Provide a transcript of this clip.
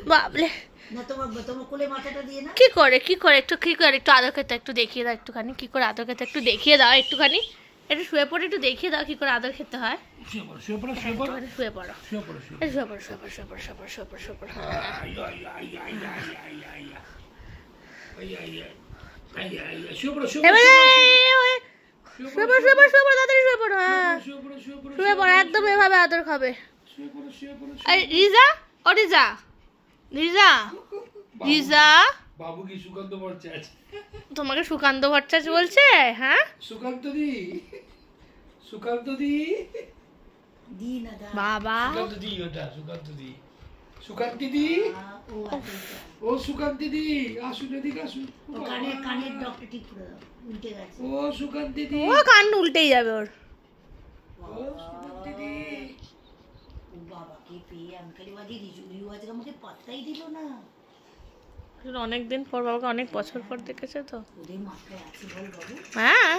বাবলে কি করে একটু আদর খেতে একটু দেখিয়ে দাও একটুখানি কি করে আদর খেতে একটু দেখিয়ে দাও একটুখানি একটু শুয়ে পড়ে একটু দেখিয়ে দাও কি করে আদর খেতে হয় শুয়ে পড়ো একদম এভাবে আদর খাবে রিজা ও রিজা রিজা রিজা বাবু কি সুকান্ত ভট্টাচার্য তোমাকে সুকান্ত ভট্টাচার্য বলছে হ্যাঁ সুকান্ত দি বাবা সুকান্ত দি ওটা সুকান্ত দি সুকান্তি দি ও সুকান্তি দি আসুন এদিকে আসুন কানের ডক্টর ঠিক করে দাও উল্টে গেছে ও সুকান্তি দি ও কান উল্টেই যাবে ওর ও সুকান্তি দি ও বাবা কে পেয়ে আঙ্কেল বাজি রিজু আজকে আমাকে পাত্তাই দিল না অনেকদিন পর বাবাকে অনেক বছর পর দেখেছে তো ওদের মাথায় আছে বল বাবু হ্যাঁ